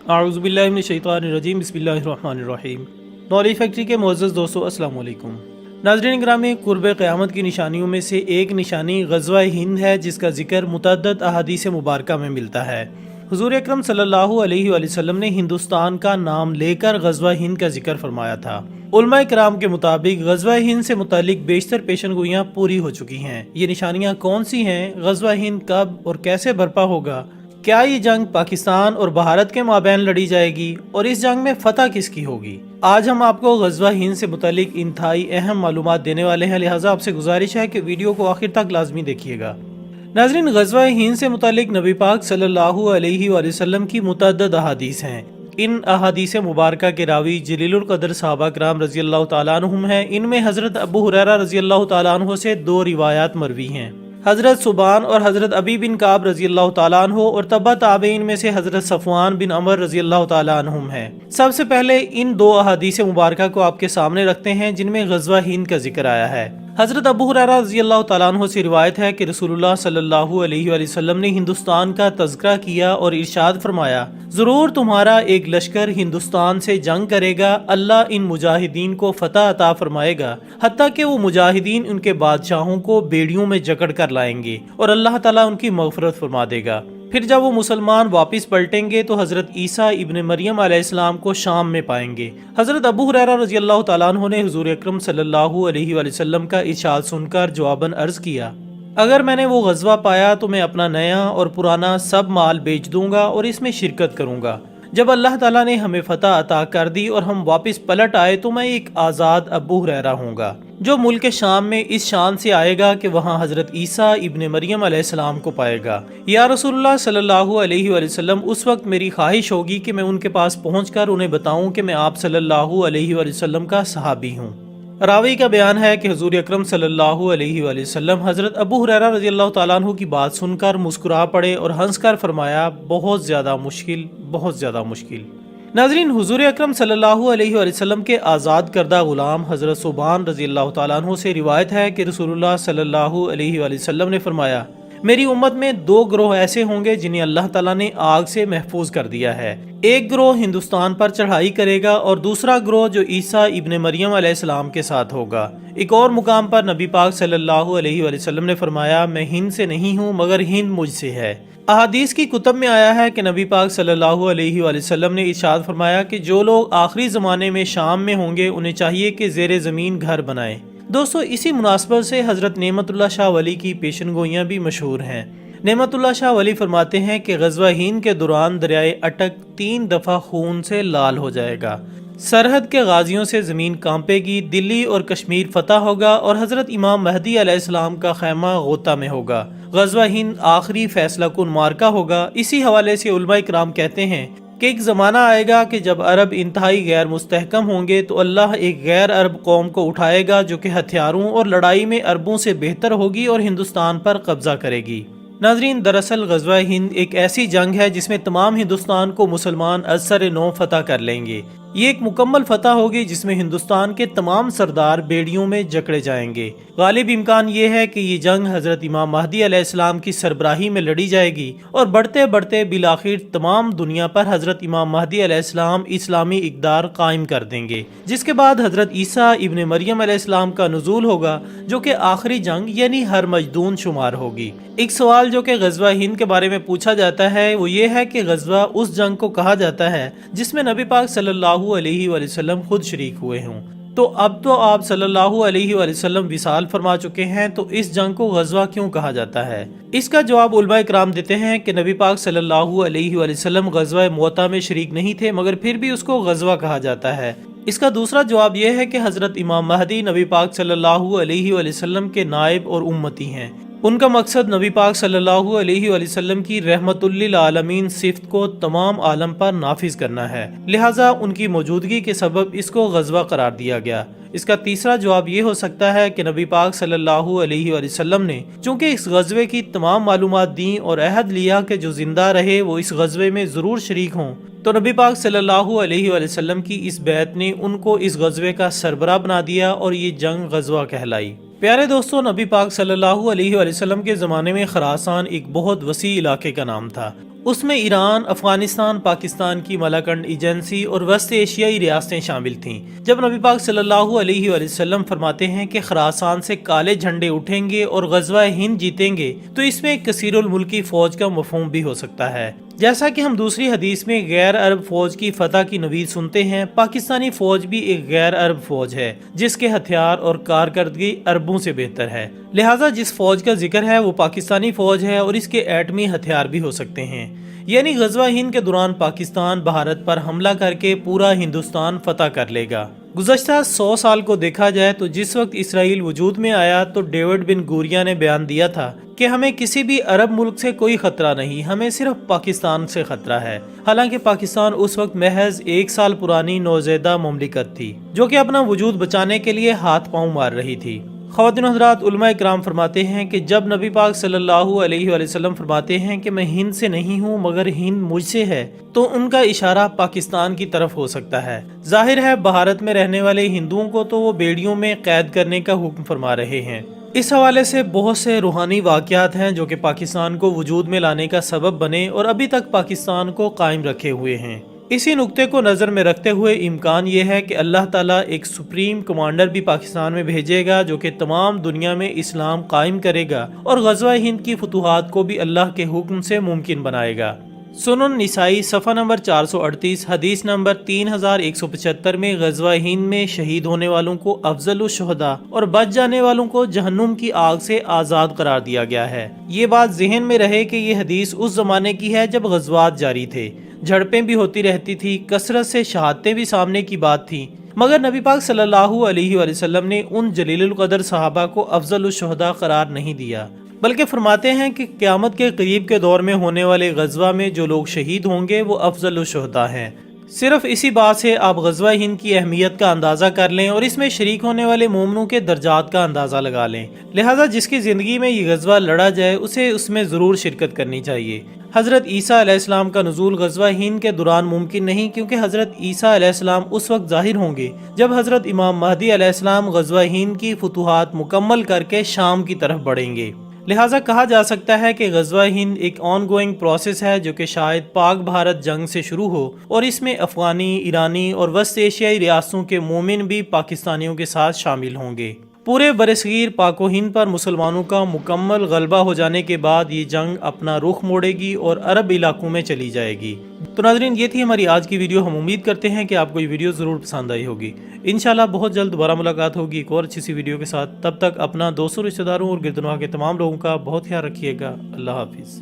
اعوذ باللہ من الشیطان الرجیم، بسم اللہ الرحمن الرحیم۔ نالج فیکٹری کے معزز دوستو، السلام علیکم۔ ناظرین گرامی، قرب قیامت کی نشانیوں میں سے ایک نشانی غزوہ ہند ہے، جس کا ذکر متعدد احادیث مبارکہ میں ملتا ہے۔ حضور اکرم صلی اللہ علیہ وآلہ وسلم نے ہندوستان کا نام لے کر غزوہ ہند کا ذکر فرمایا تھا۔ علماء کرام کے مطابق غزوہ ہند سے متعلق بیشتر پیشن گوئیاں پوری ہو چکی ہیں۔ یہ نشانیاں کون سی ہیں؟ غزوہ ہند کب اور کیسے برپا ہوگا؟ کیا یہ جنگ پاکستان اور بھارت کے مابین لڑی جائے گی اور اس جنگ میں فتح کس کی ہوگی؟ آج ہم آپ کو غزوہ ہند سے متعلق انتہائی اہم معلومات دینے والے ہیں، لہٰذا آپ سے گزارش ہے کہ ویڈیو کو آخر تک لازمی دیکھیے گا۔ ناظرین، غزوہ ہند سے متعلق نبی پاک صلی اللہ علیہ وآلہ وسلم کی متعدد احادیث ہیں۔ ان احادیث مبارکہ کے راوی جلیل القدر صحابہ کرام رضی اللہ تعالیٰ عنہم ہیں۔ ان میں حضرت ابو ہریرہ رضی اللہ تعالیٰ عنہ سے دو روایات مروی ہیں۔ حضرت ثوبان اور حضرت ابی بن کعب رضی اللہ تعالیٰ عنہ اور تبع تابعین میں سے حضرت صفوان بن عمر رضی اللہ تعالیٰ عنہم ہیں۔ سب سے پہلے ان دو احادیث مبارکہ کو آپ کے سامنے رکھتے ہیں جن میں غزوہ ہند کا ذکر آیا ہے۔ حضرت ابو ہریرہ رضی اللہ تعالیٰ عنہ سے روایت ہے کہ رسول اللہ صلی اللہ علیہ وآلہ وسلم نے ہندوستان کا تذکرہ کیا اور ارشاد فرمایا، ضرور تمہارا ایک لشکر ہندوستان سے جنگ کرے گا، اللہ ان مجاہدین کو فتح عطا فرمائے گا، حتیٰ کہ وہ مجاہدین ان کے بادشاہوں کو بیڑیوں میں جکڑ کر لائیں گے اور اللہ تعالیٰ ان کی مغفرت فرما دے گا۔ پھر جب وہ مسلمان واپس پلٹیں گے تو حضرت عیسیٰ ابن مریم علیہ السلام کو شام میں پائیں گے۔ حضرت ابو ہریرہ رضی اللہ تعالیٰ عنہ نے حضور اکرم صلی اللہ علیہ وآلہ وسلم کا ارشاد سن کر جواباً عرض کیا، اگر میں نے وہ غزوہ پایا تو میں اپنا نیا اور پرانا سب مال بیچ دوں گا اور اس میں شرکت کروں گا۔ جب اللہ تعالیٰ نے ہمیں فتح عطا کر دی اور ہم واپس پلٹ آئے تو میں ایک آزاد ابو ہریرہ ہوں گا، جو ملک شام میں اس شان سے آئے گا کہ وہاں حضرت عیسیٰ ابن مریم علیہ السلام کو پائے گا۔ یا رسول اللہ صلی اللہ علیہ وآلہ وسلم، اس وقت میری خواہش ہوگی کہ میں ان کے پاس پہنچ کر انہیں بتاؤں کہ میں آپ صلی اللہ علیہ وآلہ وسلم کا صحابی ہوں۔ راوی کا بیان ہے کہ حضور اکرم صلی اللہ علیہ وآلہ وسلم حضرت ابو ہریرہ رضی اللہ تعالیٰ عنہ کی بات سن کر مسکرا پڑے اور ہنس کر فرمایا، بہت زیادہ مشکل، بہت زیادہ مشکل۔ ناظرین، حضور اکرم صلی اللہ علیہ وآلہ وسلم کے آزاد کردہ غلام حضرت ثوبان رضی اللہ تعالیٰ عنہ سے روایت ہے کہ رسول اللہ صلی اللہ علیہ وآلہ وسلم نے فرمایا، میری امت میں دو گروہ ایسے ہوں گے جنہیں اللہ تعالیٰ نے آگ سے محفوظ کر دیا ہے۔ ایک گروہ ہندوستان پر چڑھائی کرے گا اور دوسرا گروہ جو عیسیٰ ابن مریم علیہ السلام کے ساتھ ہوگا۔ ایک اور مقام پر نبی پاک صلی اللہ علیہ وآلہ وسلم نے فرمایا، میں ہند سے نہیں ہوں مگر ہند مجھ سے ہے۔ احادیث کی کتب میں آیا ہے کہ نبی پاک صلی اللہ علیہ وآلہ وسلم نے ارشاد فرمایا کہ جو لوگ آخری زمانے میں شام میں ہوں گے انہیں چاہیے کہ زیر زمین گھر بنائیں۔ دوستو، اسی مناسبت سے حضرت نعمت اللہ شاہ ولی کی پیشن گوئیاں بھی مشہور ہیں۔ نعمت اللہ شاہ ولی فرماتے ہیں کہ غزوہ ہند کے دوران دریائے اٹک 3 دفعہ خون سے لال ہو جائے گا، سرحد کے غازیوں سے زمین کانپے گی، دلی اور کشمیر فتح ہوگا اور حضرت امام مہدی علیہ السلام کا خیمہ غوطہ میں ہوگا۔ غزوہ ہند آخری فیصلہ کن مارکہ ہوگا۔ اسی حوالے سے علماء کرام کہتے ہیں کہ ایک زمانہ آئے گا کہ جب عرب انتہائی غیر مستحکم ہوں گے تو اللہ ایک غیر عرب قوم کو اٹھائے گا جو کہ ہتھیاروں اور لڑائی میں عربوں سے بہتر ہوگی اور ہندوستان پر قبضہ کرے گی۔ ناظرین، دراصل غزوہ ہند ایک ایسی جنگ ہے جس میں تمام ہندوستان کو مسلمان از سر نو فتح کر لیں گے۔ یہ ایک مکمل فتح ہوگی جس میں ہندوستان کے تمام سردار بیڑیوں میں جکڑے جائیں گے۔ غالب امکان یہ ہے کہ یہ جنگ حضرت امام مہدی علیہ السلام کی سربراہی میں لڑی جائے گی اور بڑھتے بڑھتے بالآخر تمام دنیا پر حضرت امام مہدی علیہ السلام اسلامی اقدار قائم کر دیں گے، جس کے بعد حضرت عیسیٰ ابن مریم علیہ السلام کا نزول ہوگا جو کہ آخری جنگ یعنی ہر مجدون شمار ہوگی۔ ایک سوال جو کہ غزوہ ہند کے بارے میں پوچھا جاتا ہے وہ یہ ہے کہ غزوہ اس جنگ کو کہا جاتا ہے جس میں نبی پاک صلی اللہ علیہ وآلہ وسلم خود شریک ہوئے ہوں۔ تو اب تو آپ صلی اللہ علیہ وآلہ وسلم وصال فرما چکے ہیں، تو اس جنگ کو غزوہ کیوں کہا جاتا ہے؟ اس کا جواب علماء کرام دیتے ہیں کہ نبی پاک صلی اللہ علیہ وآلہ وسلم غزوہ مؤتہ میں شریک نہیں تھے مگر پھر بھی اس کو غزوہ کہا جاتا ہے۔ اس کا دوسرا جواب یہ ہے کہ حضرت امام مہدی نبی پاک صلی اللہ علیہ وآلہ وسلم کے نائب اور امتی ہیں۔ ان کا مقصد نبی پاک صلی اللہ علیہ وآلہ وسلم کی رحمت للعالمین صفت کو تمام عالم پر نافذ کرنا ہے، لہٰذا ان کی موجودگی کے سبب اس کو غزوہ قرار دیا گیا۔ اس کا تیسرا جواب یہ ہو سکتا ہے کہ نبی پاک صلی اللہ علیہ وآلہ وسلم نے چونکہ اس غزوے کی تمام معلومات دیں اور عہد لیا کہ جو زندہ رہے وہ اس غزوے میں ضرور شریک ہوں، تو نبی پاک صلی اللہ علیہ وآلہ وسلم کی اس بیعت نے ان کو اس غزوے کا سربراہ بنا دیا اور یہ جنگ غزوہ کہلائی۔ پیارے دوستو، نبی پاک صلی اللہ علیہ وآلہ وسلم کے زمانے میں خراسان ایک بہت وسیع علاقے کا نام تھا۔ اس میں ایران، افغانستان، پاکستان کی ملاکنڈ ایجنسی اور وسط ایشیائی ریاستیں شامل تھیں۔ جب نبی پاک صلی اللہ علیہ وآلہ وسلم فرماتے ہیں کہ خراسان سے کالے جھنڈے اٹھیں گے اور غزوہ ہند جیتیں گے، تو اس میں کثیر الملکی فوج کا مفہوم بھی ہو سکتا ہے۔ جیسا کہ ہم دوسری حدیث میں غیر عرب فوج کی فتح کی نوید سنتے ہیں، پاکستانی فوج بھی ایک غیر عرب فوج ہے جس کے ہتھیار اور کارکردگی عربوں سے بہتر ہے، لہٰذا جس فوج کا ذکر ہے وہ پاکستانی فوج ہے اور اس کے ایٹمی ہتھیار بھی ہو سکتے ہیں۔ یعنی غزوہ ہند کے دوران پاکستان بھارت پر حملہ کر کے پورا ہندوستان فتح کر لے گا۔ گزشتہ 100 سال کو دیکھا جائے تو جس وقت اسرائیل وجود میں آیا تو ڈیوڈ بن گوریا نے بیان دیا تھا کہ ہمیں کسی بھی عرب ملک سے کوئی خطرہ نہیں، ہمیں صرف پاکستان سے خطرہ ہے۔ حالانکہ پاکستان اس وقت محض 1 سال پرانی نوزائیدہ مملکت تھی جو کہ اپنا وجود بچانے کے لیے ہاتھ پاؤں مار رہی تھی۔ خواتین و حضرات، علماء کرام فرماتے ہیں کہ جب نبی پاک صلی اللہ علیہ وآلہ وسلم فرماتے ہیں کہ میں ہند سے نہیں ہوں مگر ہند مجھ سے ہے، تو ان کا اشارہ پاکستان کی طرف ہو سکتا ہے۔ ظاہر ہے بھارت میں رہنے والے ہندوؤں کو تو وہ بیڑیوں میں قید کرنے کا حکم فرما رہے ہیں۔ اس حوالے سے بہت سے روحانی واقعات ہیں جو کہ پاکستان کو وجود میں لانے کا سبب بنے اور ابھی تک پاکستان کو قائم رکھے ہوئے ہیں۔ اسی نقطے کو نظر میں رکھتے ہوئے امکان یہ ہے کہ اللہ تعالیٰ ایک سپریم کمانڈر بھی پاکستان میں بھیجے گا جو کہ تمام دنیا میں اسلام قائم کرے گا اور غزوہ ہند کی فتوحات کو بھی اللہ کے حکم سے ممکن بنائے گا۔ سنن نسائی صفحہ نمبر 438 حدیث نمبر 3175 میں غزوہ ہند میں شہید ہونے والوں کو افضل الشہداء اور بچ جانے والوں کو جہنم کی آگ سے آزاد قرار دیا گیا ہے۔ یہ بات ذہن میں رہے کہ یہ حدیث اس زمانے کی ہے جب غزوات جاری تھے، جھڑپیں بھی ہوتی رہتی تھی، کثرت سے شہادتیں بھی سامنے کی بات تھی، مگر نبی پاک صلی اللہ علیہ وآلہ وسلم نے ان جلیل القدر صحابہ کو افضل الشہداء قرار نہیں دیا، بلکہ فرماتے ہیں کہ قیامت کے قریب کے دور میں ہونے والے غزوہ میں جو لوگ شہید ہوں گے وہ افضل الشہداء ہیں۔ صرف اسی بات سے آپ غزوہ ہند کی اہمیت کا اندازہ کر لیں اور اس میں شریک ہونے والے مومنوں کے درجات کا اندازہ لگا لیں، لہٰذا جس کی زندگی میں یہ غزوہ لڑا جائے اسے اس میں ضرور شرکت کرنی چاہیے۔ حضرت عیسیٰ علیہ السلام کا نزول غزوہ ہند کے دوران ممکن نہیں، کیونکہ حضرت عیسیٰ علیہ السلام اس وقت ظاہر ہوں گے جب حضرت امام مہدی علیہ السلام غزوہ ہند کی فتوحات مکمل کر کے شام کی طرف بڑھیں گے۔ لہٰذا کہا جا سکتا ہے کہ غزوہ ہند ایک آن گوئنگ پروسیس ہے جو کہ شاید پاک بھارت جنگ سے شروع ہو اور اس میں افغانی، ایرانی اور وسط ایشیائی ریاستوں کے مومن بھی پاکستانیوں کے ساتھ شامل ہوں گے۔ پورے برصغیر پاک و ہند پر مسلمانوں کا مکمل غلبہ ہو جانے کے بعد یہ جنگ اپنا رخ موڑے گی اور عرب علاقوں میں چلی جائے گی۔ تو ناظرین، یہ تھی ہماری آج کی ویڈیو۔ ہم امید کرتے ہیں کہ آپ کو یہ ویڈیو ضرور پسند آئی ہوگی۔ انشاءاللہ بہت جلد دوبارہ ملاقات ہوگی ایک اور اچھی سی ویڈیو کے ساتھ۔ تب تک اپنا دوستوں، رشتہ داروں اور گردنواہ کے تمام لوگوں کا بہت خیال رکھیے گا۔ اللہ حافظ۔